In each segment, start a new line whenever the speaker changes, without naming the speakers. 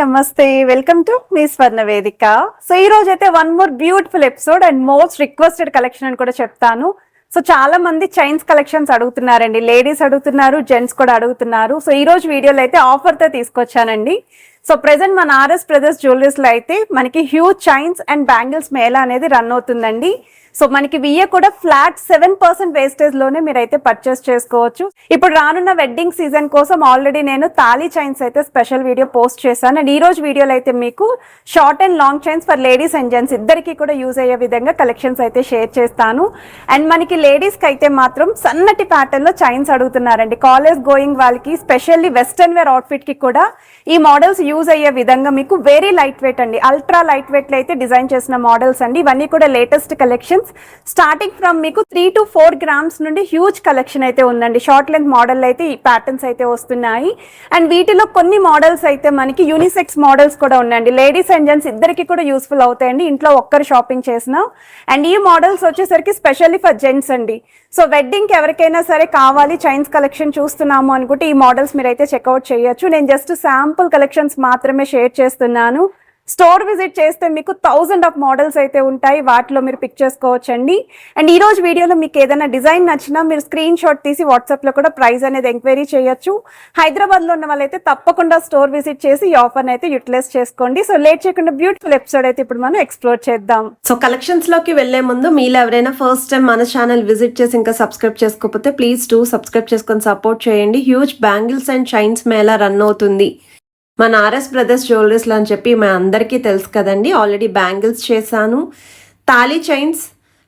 నమస్తే. Welcome to me స్వర్ణ వేదిక. So ఈ రోజు అయితే one more beautiful episode and most requested collection అని కూడా చెప్తాను. సో చాలా మంది చైన్స్ కలెక్షన్స్ అడుగుతున్నారండి, లేడీస్ అడుగుతున్నారు, జెంట్స్ కూడా అడుగుతున్నారు. సో ఈ రోజు వీడియోలో అయితే ఆఫర్ తో తీసుకొచ్చానండి. సో ప్రెసెంట్ మన ఆర్ఎస్ బ్రదర్స్ జ్యువెలరీస్ లో అయితే మనకి huge chains and bangles Mela అనేది రన్ అవుతుందండి. సో మనకి వియ్య కూడా ఫ్లాట్ 7% వేస్టేజ్ లోనే మీరైతే పర్చేస్ చేసుకోవచ్చు. ఇప్పుడు రానున్న వెడ్డింగ్ సీజన్ కోసం ఆల్రెడీ నేను తాళీ చైన్స్ అయితే స్పెషల్ వీడియో పోస్ట్ చేశాను. అండ్ ఈ రోజు వీడియోలో అయితే మీకు short and long chains for ladies and gents ఇద్దరికి కూడా యూజ్ అయ్యే విధంగా కలెక్షన్స్ అయితే షేర్ చేస్తాను. అండ్ మనకి లేడీస్ కి అయితే మాత్రం సన్నటి ప్యాటర్న్ లో చైన్స్ అడుగుతున్నారండి. కాలేజ్ గోయింగ్ వాళ్ళకి స్పెషల్లీ వెస్టర్న్ వేర్ అవుట్ఫిట్ కి కూడా ఈ మోడల్స్ యూజ్ అయ్యే విధంగా మీకు వెరీ లైట్ వెయిట్ అండి, అల్ట్రా లైట్ వెయిట్ లో అయితే డిజైన్ చేసిన మోడల్స్ అండి. ఇవన్నీ కూడా లేటెస్ట్ కలెక్షన్. స్టార్టింగ్ ఫ్రమ్ మీకు 3 to 4 grams నుండి హ్యూజ్ కలెక్షన్ అయితే ఉందండి. షార్ట్ లెంత్ మోడల్ అయితే ఈ ప్యాటర్న్స్ అయితే వస్తున్నాయి. అండ్ వీటిలో కొన్ని మోడల్స్ అయితే మనకి యూనిసెక్స్ మోడల్స్ కూడా ఉన్నాయండి. లేడీస్ అండ్ జెంట్స్ ఇద్దరికి కూడా యూస్ఫుల్ అవుతాయండి ఇంట్లో ఒక్కరు షాపింగ్ చేసినా. అండ్ ఈ మోడల్స్ వచ్చేసరికి స్పెషల్లీ ఫర్ జెంట్స్ అండి. సో వెడ్డింగ్ కి ఎవరికైనా సరే కావాలి చైన్స్ కలెక్షన్ చూస్తున్నాము అనుకుంటే ఈ మోడల్స్ మీరైతే చెక్అవుట్ చేయొచ్చు. నేను జస్ట్ శాంపుల్ కలెక్షన్స్ మాత్రమే షేర్ చేస్తున్నాను. స్టోర్ విజిట్ చేస్తే మీకు 1000 ఆఫ్ మోడల్స్ అయితే ఉంటాయి, వాటిలో మీరు పిక్ చేసుకోవచ్చండి. అండ్ ఈ రోజు వీడియోలో మీకు ఏదైనా డిజైన్ నచ్చినా మీరు స్క్రీన్ షాట్ తీసి వాట్సాప్లో కూడా ప్రైస్ అనేది ఎంక్వైరీ చేయొచ్చు. హైదరాబాద్లో ఉన్న వాళ్ళైతే తప్పకుండా స్టోర్ విజిట్ చేసి ఈ ఆఫర్ని అయితే యూటిలైజ్ చేసుకోండి. సో లేట్ చేయకుండా బ్యూటిఫుల్ ఎపిసోడ్ అయితే ఇప్పుడు మనం ఎక్స్ప్లోర్ చేద్దాం.
సో కలెక్షన్స్ లోకి వెళ్లే ముందు మీలో ఎవరైనా ఫస్ట్ టైం మన ఛానల్ విజిట్ చేసి ఇంకా సబ్స్క్రైబ్ చేసుకోకపోతే ప్లీజ్ సబ్స్క్రైబ్ చేసుకొని సపోర్ట్ చేయండి. Huge bangles and chains Mela run అవుతుంది మన ఆర్ఎస్ బ్రదర్స్ జ్యువెలరీస్లో అని చెప్పి మా అందరికీ తెలుసు కదండి. ఆల్రెడీ బ్యాంగిల్స్ చేశాను, తాళీ చైన్స్,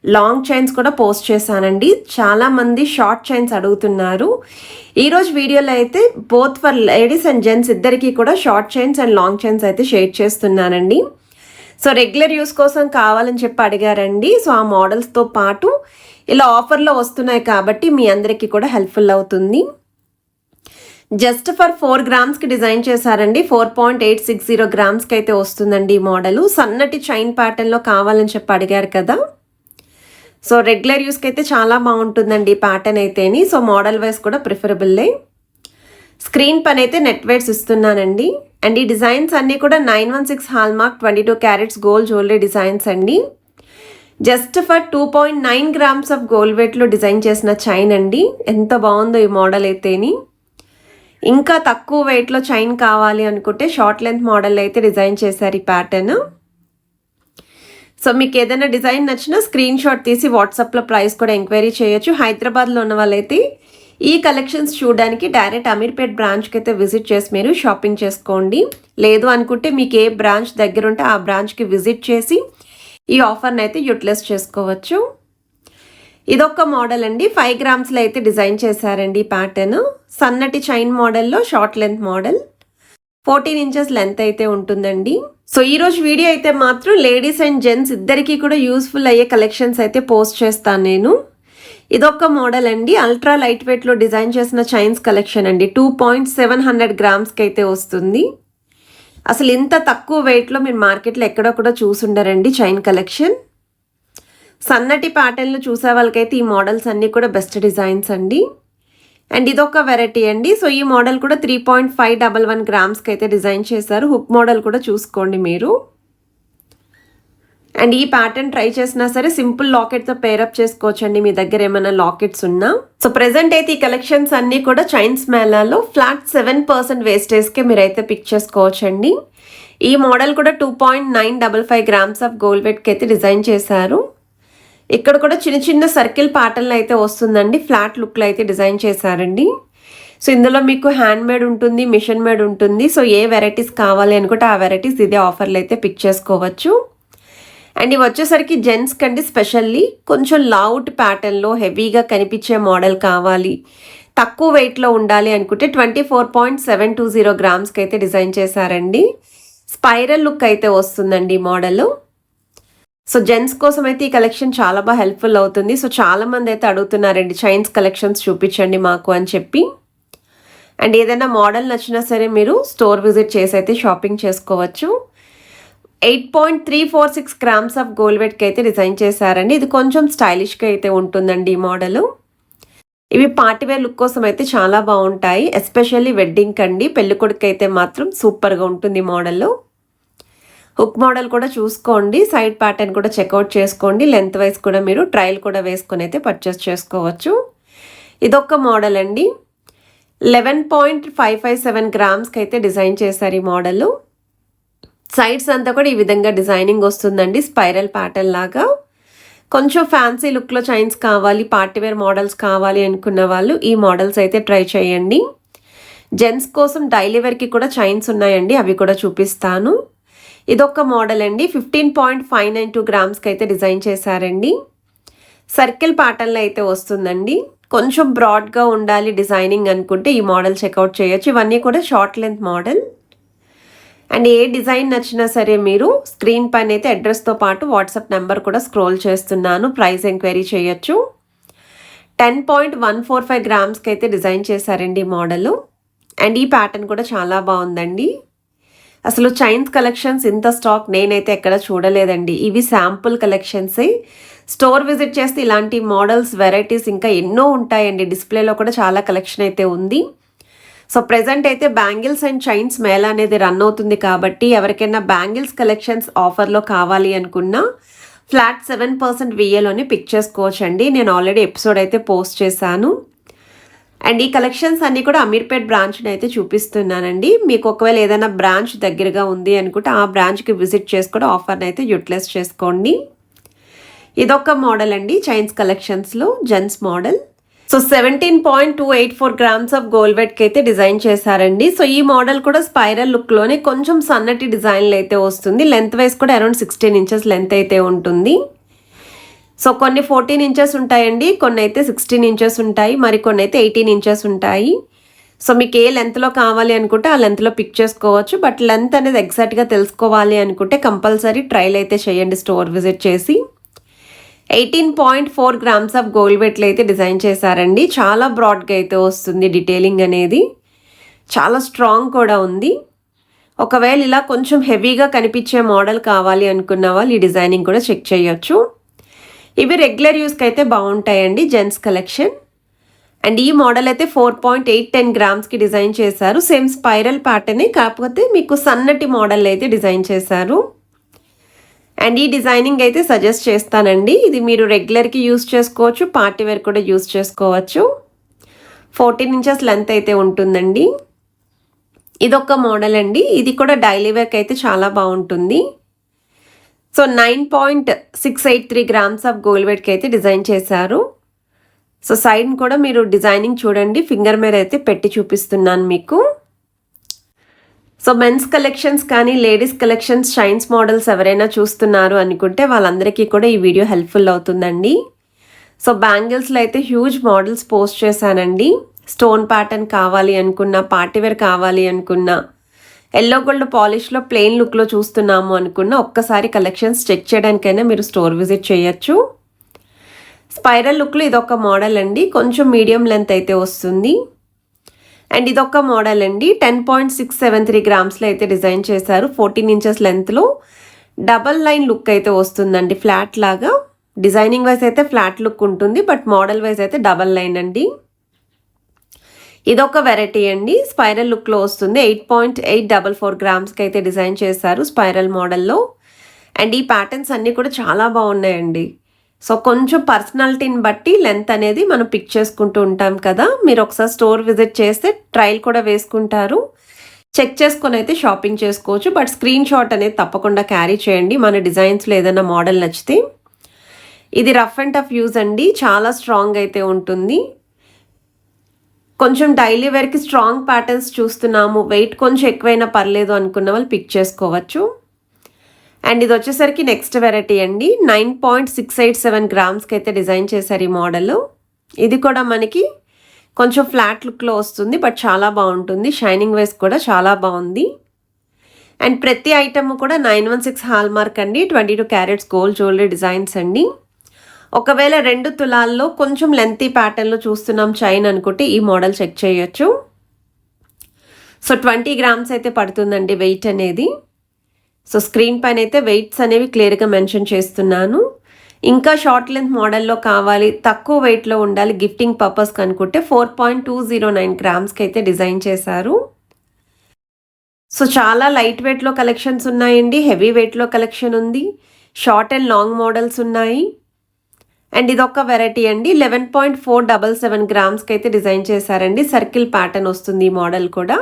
లాంగ్ చైన్స్ కూడా పోస్ట్ చేశానండి. చాలామంది షార్ట్ చైన్స్ అడుగుతున్నారు. ఈరోజు వీడియోలో అయితే both for ladies and gents ఇద్దరికి కూడా short chains and long chains అయితే షేర్ చేస్తున్నానండి. సో రెగ్యులర్ యూస్ కోసం కావాలని చెప్పి అడిగారండి. సో ఆ మోడల్స్తో పాటు ఇలా ఆఫర్లో వస్తున్నాయి కాబట్టి మీ అందరికీ కూడా హెల్ప్ఫుల్ అవుతుంది. జస్ట్ ఫర్ 4 grams డిజైన్ చేశారండి. 4.860 grams అయితే వస్తుందండి ఈ మోడలు. సన్నటి చైన్ ప్యాటర్న్లో కావాలని చెప్పి అడిగారు కదా. సో రెగ్యులర్ యూస్కి అయితే చాలా బాగుంటుందండి ఈ ప్యాటర్న్ అయితేని. సో మోడల్ వైజ్ కూడా ప్రిఫరబుల్లే. స్క్రీన్ పని అయితే నెట్ వెయిట్స్ ఇస్తున్నానండి. అండ్ ఈ డిజైన్స్ అన్నీ కూడా 916 hallmark 22 carats gold jewellery designs అండి. Just for 2.9 grams of gold వెయిట్లో డిజైన్ చేసిన చైన్ అండి. ఎంత బాగుందో ఈ మోడల్ అయితేని. ఇంకా తక్కువ వెయిట్లో చైన్ కావాలి అనుకుంటే షార్ట్ లెంత్ మోడల్ అయితే డిజైన్ చేశారు ఈ ప్యాటర్న్. సో మీకు ఏదైనా డిజైన్ నచ్చినా స్క్రీన్ షాట్ తీసి వాట్సాప్లో ప్రైస్ కూడా ఎంక్వైరీ చేయొచ్చు. హైదరాబాద్లో ఉన్న వాళ్ళైతే ఈ కలెక్షన్స్ చూడడానికి డైరెక్ట్ అమీర్పేట్ బ్రాంచ్కి అయితే విజిట్ చేసి మీరు షాపింగ్ చేసుకోండి. లేదు అనుకుంటే మీకు ఏ బ్రాంచ్ దగ్గర ఉంటే ఆ బ్రాంచ్కి విజిట్ చేసి ఈ ఆఫర్ని అయితే యూటిలైజ్ చేసుకోవచ్చు. ఇదొక మోడల్ అండి. 5 grams అయితే డిజైన్ చేశారండి ఈ ప్యాటర్న్. సన్నటి చైన్ మోడల్లో short length model, 14 inches length అయితే ఉంటుందండి. సో ఈరోజు వీడియో అయితే మాత్రం లేడీస్ అండ్ జెంట్స్ ఇద్దరికి కూడా యూస్ఫుల్ అయ్యే కలెక్షన్స్ అయితే పోస్ట్ చేస్తాను నేను. ఇదొక మోడల్ అండి. అల్ట్రా లైట్ వెయిట్లో డిజైన్ చేసిన చైన్స్ కలెక్షన్ అండి. 2.700 grams అయితే వస్తుంది. అసలు ఇంత తక్కువ వెయిట్లో మీరు మార్కెట్లో ఎక్కడో కూడా చూసుండరండి చైన్ కలెక్షన్. సన్నటి ప్యాటర్న్లు చూసే వాళ్ళకైతే ఈ మోడల్స్ అన్నీ కూడా బెస్ట్ డిజైన్స్ అండి. అండ్ ఇదొక వెరైటీ అండి. సో ఈ మోడల్ కూడా 3.511 grams అయితే డిజైన్ చేశారు. హుక్ మోడల్ కూడా చూసుకోండి మీరు. అండ్ ఈ ప్యాటర్న్ ట్రై చేసినా సరే సింపుల్ లాకెట్తో పేరప్ చేసుకోవచ్చండి మీ దగ్గర ఏమైనా లాకెట్స్ ఉన్నా. సో ప్రెసెంట్ అయితే ఈ కలెక్షన్స్ అన్నీ కూడా చైన్స్ మేళాలో ఫ్లాట్ 7% వేస్టేజ్కే మీరైతే పిక్ చేసుకోవచ్చండి. ఈ మోడల్ కూడా 2.955 grams ఆఫ్ గోల్డ్ వెయిట్కి అయితే డిజైన్ చేశారు. ఇక్కడ కూడా చిన్న చిన్న సర్కిల్ ప్యాటర్న్లు అయితే వస్తుందండి. ఫ్లాట్ లుక్లో అయితే డిజైన్ చేశారండి. సో ఇందులో మీకు హ్యాండ్ మేడ్ ఉంటుంది, మిషన్ మేడ్ ఉంటుంది. సో ఏ వెరైటీస్ కావాలి అనుకుంటే ఆ వెరైటీస్ ఇదే ఆఫర్లు అయితే పిక్ చేసుకోవచ్చు. అండ్ ఇవి వచ్చేసరికి జెంట్స్ కండి స్పెషల్లీ కొంచెం లౌట్ ప్యాటర్న్లో హెవీగా కనిపించే మోడల్ కావాలి, తక్కువ వెయిట్లో ఉండాలి అనుకుంటే 24.720 grams అయితే డిజైన్ చేశారండి. స్పైరల్ లుక్ అయితే వస్తుందండి ఈ మోడల్. సో జెంట్స్ కోసం అయితే ఈ కలెక్షన్ చాలా బాగా హెల్ప్ఫుల్ అవుతుంది. సో చాలామంది అయితే అడుగుతున్నారండి చైన్స్ కలెక్షన్స్ చూపించండి మాకు అని చెప్పి. అండ్ ఏదైనా మోడల్ నచ్చినా సరే మీరు స్టోర్ విజిట్ చేసి అయితే షాపింగ్ చేసుకోవచ్చు. 8.346 grams ఆఫ్ గోల్డ్ వెయిట్కి అయితే డిజైన్ చేశారండి. ఇది కొంచెం స్టైలిష్గా అయితే ఉంటుందండి ఈ మోడల్. ఇవి పార్టీవేర్ లుక్ కోసం అయితే చాలా బాగుంటాయి, ఎస్పెషల్లీ వెడ్డింగ్ అండి. పెళ్ళికొడుకు అయితే మాత్రం సూపర్గా ఉంటుంది మోడల్. హుక్ మోడల్ కూడా చూసుకోండి, సైడ్ ప్యాటర్న్ కూడా చెక్అవుట్ చేసుకోండి. లెంత్ వైజ్ కూడా మీరు ట్రయల్ కూడా వేసుకొని అయితే పర్చేస్ చేసుకోవచ్చు. ఇదొక మోడల్ అండి. 11.557 గ్రామ్స్కి అయితే డిజైన్ చేశారు ఈ మోడల్. సైడ్స్ అంతా కూడా ఈ విధంగా డిజైనింగ్ వస్తుందండి, స్పైరల్ ప్యాటర్న్ లాగా. కొంచెం ఫ్యాన్సీ లుక్లో చైన్స్ కావాలి, పార్టీవేర్ మోడల్స్ కావాలి అనుకున్న వాళ్ళు ఈ మోడల్స్ అయితే ట్రై చేయండి. జెంట్స్ కోసం డైలీ వేర్కి కూడా చైన్స్ ఉన్నాయండి, అవి కూడా చూపిస్తాను. ఇదొక మోడల్ అండి. 15.592 గ్రామ్స్కి అయితే డిజైన్ చేశారండి. సర్కిల్ ప్యాటర్న్లో అయితే వస్తుందండి. కొంచెం బ్రాడ్గా ఉండాలి డిజైనింగ్ అనుకుంటే ఈ మోడల్ చెక్అవుట్ చేయొచ్చు. ఇవన్నీ కూడా short length model. And A design నచ్చినా సరే మీరు స్క్రీన్ పైన అయితే అడ్రస్తో పాటు వాట్సాప్ నెంబర్ కూడా స్క్రోల్ చేస్తున్నాను, ప్రైస్ ఎంక్వైరీ చేయొచ్చు. 10.145 గ్రామ్స్కి అయితే డిజైన్ చేశారండి ఈ మోడల్. అండ్ ఈ ప్యాటర్న్ కూడా చాలా బాగుందండి. అసలు చైన్స్ కలెక్షన్స్ ఇంత స్టాక్ నేనైతే ఎక్కడ చూడలేదండి. ఇవి శాంపుల్ కలెక్షన్సే. స్టోర్ విజిట్ చేస్తే ఇలాంటి మోడల్స్ వెరైటీస్ ఇంకా ఎన్నో ఉంటాయండి. డిస్ప్లేలో కూడా చాలా కలెక్షన్ అయితే ఉంది. సో ప్రెజెంట్ అయితే బ్యాంగిల్స్ అండ్ చైన్స్ మేళా అనేది రన్ అవుతుంది కాబట్టి ఎవరికైనా బ్యాంగిల్స్ కలెక్షన్స్ ఆఫర్లో కావాలి అనుకున్నా ఫ్లాట్ 7% విఏలోనే పిక్ చేసుకోవచ్చు అండి. నేను ఆల్రెడీ ఎపిసోడ్ అయితే పోస్ట్ చేశాను. అండ్ ఈ కలెక్షన్స్ అన్నీ కూడా అమీర్పేట్ బ్రాంచ్ని అయితే చూపిస్తున్నానండి. మీకు ఒకవేళ ఏదైనా బ్రాంచ్ దగ్గరగా ఉంది అనుకుంటే ఆ బ్రాంచ్కి విజిట్ చేసుకొని ఆఫర్ని అయితే యూటిలైజ్ చేసుకోండి. ఇదొక మోడల్ అండి చైన్స్ కలెక్షన్స్లో gents model. So 17.284 grams of gold వెట్కి అయితే డిజైన్ చేశారండి. సో ఈ మోడల్ కూడా స్పైరల్ లుక్లోనే కొంచెం సన్నటి డిజైన్లు అయితే వస్తుంది. లెంత్ వైజ్ కూడా అరౌండ్ 16 ఇంచెస్ లెంత్ అయితే ఉంటుంది. సో కొన్ని 14 ఇంచెస్ ఉంటాయండి, కొన్ని అయితే 16 ఇంచెస్ ఉంటాయి, మరి కొన్ని అయితే 18 ఇంచెస్ ఉంటాయి. సో మీకు ఏ లెంత్లో కావాలి అనుకుంటే ఆ లెంత్లో పిక్ చేసుకోవచ్చు. బట్ లెంత్ అనేది ఎగ్జాక్ట్గా తెలుసుకోవాలి అనుకుంటే కంపల్సరీ ట్రయల్ అయితే చేయండి స్టోర్ విజిట్ చేసి. 18.4 గ్రామ్స్ ఆఫ్ గోల్డ్ వెట్లు అయితే డిజైన్ చేశారండి. చాలా బ్రాడ్గా అయితే వస్తుంది డీటెయిలింగ్ అనేది, చాలా స్ట్రాంగ్ కూడా ఉంది. ఒకవేళ ఇలా కొంచెం హెవీగా కనిపించే మోడల్ కావాలి అనుకున్న వాళ్ళు ఈ డిజైనింగ్ కూడా చెక్ చేయొచ్చు. ఇవి రెగ్యులర్ యూస్కి అయితే బాగుంటాయండి జెంట్స్ కలెక్షన్. అండ్ ఈ మోడల్ అయితే 4.810 గ్రామ్స్కి డిజైన్ చేశారు. సేమ్ స్పైరల్ ప్యాటర్నే, కాకపోతే మీకు సన్నటి మోడల్ అయితే డిజైన్ చేశారు. అండ్ ఈ డిజైనింగ్ అయితే సజెస్ట్ చేస్తానండి. ఇది మీరు రెగ్యులర్కి యూస్ చేసుకోవచ్చు, పార్టీ వేర్ కూడా యూస్ చేసుకోవచ్చు. 14 ఇంచెస్ లెంత్ అయితే ఉంటుందండి. ఇదొక మోడల్ అండి. ఇది కూడా డైలీ వేర్కి అయితే చాలా బాగుంటుంది. సో 9.683 గ్రామ్స్ ఆఫ్ గోల్డ్ వెట్కి అయితే డిజైన్ చేశారు. సో సైడ్ కూడా మీరు డిజైనింగ్ చూడండి, ఫింగర్ మీద అయితే పెట్టి చూపిస్తున్నాను మీకు. సో మెన్స్ కలెక్షన్స్ కానీ లేడీస్ కలెక్షన్స్ షైన్స్ మోడల్స్ ఎవరైనా చూస్తున్నారు అనుకుంటే వాళ్ళందరికీ కూడా ఈ వీడియో హెల్ప్ఫుల్ అవుతుందండి. సో బ్యాంగిల్స్లో అయితే హ్యూజ్ మోడల్స్ పోస్ట్ చేశానండి. స్టోన్ ప్యాటర్న్ కావాలి అనుకున్నా, పార్టీవేర్ కావాలి అనుకున్నా, ఎల్లో గోల్డ్ పాలిష్లో ప్లెయిన్ లుక్లో చూస్తున్నాము అనుకున్న ఒక్కసారి కలెక్షన్స్ చెక్ చేయడానికైనా మీరు స్టోర్ విజిట్ చేయొచ్చు. స్పైరల్ లుక్లో ఇదొక మోడల్ అండి, కొంచెం మీడియం లెంత్ అయితే వస్తుంది. అండ్ ఇదొక మోడల్ అండి. 10.673 గ్రామ్స్లో అయితే డిజైన్ చేశారు. 14 ఇంచెస్ లెంత్లో డబల్ లైన్ లుక్ అయితే వస్తుందండి, ఫ్లాట్ లాగా. డిజైనింగ్ వైజ్ అయితే ఫ్లాట్ లుక్ ఉంటుంది, బట్ మోడల్ వైజ్ అయితే డబల్ లైన్ అండి. ఇదొక వెరైటీ అండి, స్పైరల్ లుక్లో వస్తుంది. 8.844 గ్రామ్స్కి అయితే డిజైన్ చేశారు స్పైరల్ మోడల్లో. అండ్ ఈ ప్యాటర్న్స్ అన్నీ కూడా చాలా బాగున్నాయండి. సో కొంచెం పర్సనాలిటీని బట్టి లెంత్ అనేది మనం పిక్ చేసుకుంటూ ఉంటాం కదా. మీరు ఒకసారి స్టోర్ విజిట్ చేస్తే ట్రయల్ కూడా వేసుకుంటారు, చెక్ చేసుకొని అయితే షాపింగ్ చేసుకోవచ్చు. బట్ స్క్రీన్ షాట్ అనేది తప్పకుండా క్యారీ చేయండి మన డిజైన్స్లో ఏదైనా మోడల్ నచ్చితే. ఇది రఫ్ అండ్ టఫ్ యూజ్ అండి, చాలా స్ట్రాంగ్ అయితే ఉంటుంది. కొంచెం డైలీ వేర్కి స్ట్రాంగ్ ప్యాటర్న్స్ చూస్తున్నాము, వెయిట్ కొంచెం ఎక్కువైనా పర్లేదు అనుకున్న వాళ్ళు పిక్ చేసుకోవచ్చు. అండ్ ఇది వచ్చేసరికి నెక్స్ట్ వెరైటీ అండి. 9.687 గ్రామ్స్కి అయితే డిజైన్ చేశారు ఈ మోడల్. ఇది కూడా మనకి కొంచెం ఫ్లాట్ లుక్లో వస్తుంది, బట్ చాలా బాగుంటుంది. షైనింగ్ వైజ్ కూడా చాలా బాగుంది. అండ్ ప్రతి ఐటమ్ కూడా 916 హాల్ మార్క్ అండి, 22 క్యారెట్స్ గోల్డ్ జ్యువెలరీ డిజైన్స్ అండి. ఒకవేళ 2 తులాల్లో కొంచెం లెంతీ ప్యాటర్న్లో చూస్తున్నాం చైన్ అనుకుంటే ఈ మోడల్ చెక్ చేయొచ్చు. సో 20 గ్రామ్స్ అయితే పడుతుందండి వెయిట్ అనేది. సో స్క్రీన్ పైన అయితే వెయిట్స్ అనేవి క్లియర్గా మెన్షన్ చేస్తున్నాను. ఇంకా షార్ట్ లెంత్ మోడల్లో కావాలి, తక్కువ వెయిట్లో ఉండాలి గిఫ్టింగ్ పర్పస్ అనుకుంటే 4.209 గ్రామ్స్కి అయితే డిజైన్ చేశారు. సో చాలా లైట్ వెయిట్లో కలెక్షన్స్ ఉన్నాయండి, హెవీ వెయిట్లో కలెక్షన్ ఉంది, షార్ట్ అండ్ లాంగ్ మోడల్స్ ఉన్నాయి. అండ్ ఇదొక వెరైటీ అండి, 11.477 గ్రామ్స్కి అయితే డిజైన్ చేశారండి. సర్కిల్ ప్యాటర్న్ వస్తుంది ఈ మోడల్ కూడా.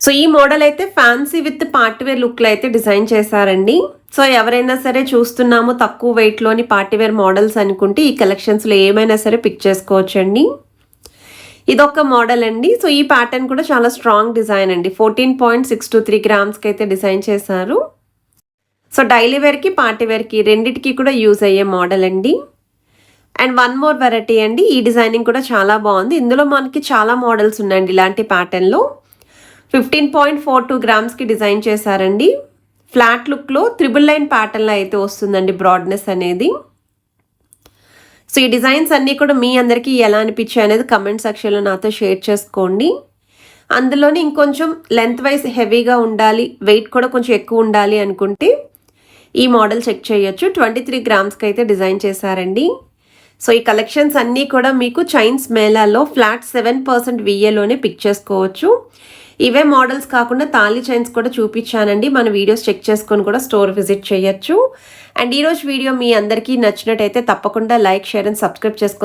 సో ఈ మోడల్ అయితే ఫ్యాన్సీ విత్ పార్టీవేర్ లుక్లో అయితే డిజైన్ చేశారండి. సో ఎవరైనా సరే చూస్తున్నాము తక్కువ వెయిట్లోని పార్టీవేర్ మోడల్స్ అనుకుంటే ఈ కలెక్షన్స్లో ఏమైనా సరే పిక్ చేసుకోవచ్చండి. ఇదొక మోడల్ అండి. సో ఈ ప్యాటర్న్ కూడా చాలా స్ట్రాంగ్ డిజైన్ అండి. 14.623 గ్రామ్స్కి అయితే డిజైన్ చేశారు. సో డైలీ వేర్కి పార్టీ వేర్కి రెండిటికి కూడా యూజ్ అయ్యే మోడల్ అండి. అండ్ వన్ మోర్ వెరైటీ అండి, ఈ డిజైనింగ్ కూడా చాలా బాగుంది. ఇందులో మనకి చాలా మోడల్స్ ఉన్నాయండి ఇలాంటి ప్యాటర్న్లో. 15.42 గ్రామ్స్కి డిజైన్ చేశారండి. ఫ్లాట్ లుక్లో త్రిబుల్ లైన్ ప్యాటర్న్లో అయితే వస్తుందండి బ్రాడ్నెస్ అనేది. సో ఈ డిజైన్స్ అన్నీ కూడా మీ అందరికీ ఎలా అనిపించాయి అనేది కమెంట్ సెక్షన్లో నాతో షేర్ చేసుకోండి. అందులోని ఇంకొంచెం లెంత్ వైజ్ హెవీగా ఉండాలి, వెయిట్ కూడా కొంచెం ఎక్కువ ఉండాలి అనుకుంటే ఈ మోడల్ చెక్ చేయొచ్చు. 23 గ్రామ్స్కి అయితే డిజైన్ చేశారండి. సో ఈ కలెక్షన్స్ అన్నీ కూడా మీకు చైన్స్ మేళాలో ఫ్లాట్ 7% విఏలోనే పిక్ చేసుకోవచ్చు. ఇవే మోడల్స్ కాకుండా తాళీ చైన్స్ కూడా చూపించానండి, మన వీడియోస్ చెక్ చేసుకొని కూడా స్టోర్ విజిట్ చేయొచ్చు. అండ్ ఈరోజు వీడియో మీ అందరికీ నచ్చినట్టయితే తప్పకుండా లైక్, షేర్ అండ్ సబ్స్క్రైబ్ చేసుకోండి.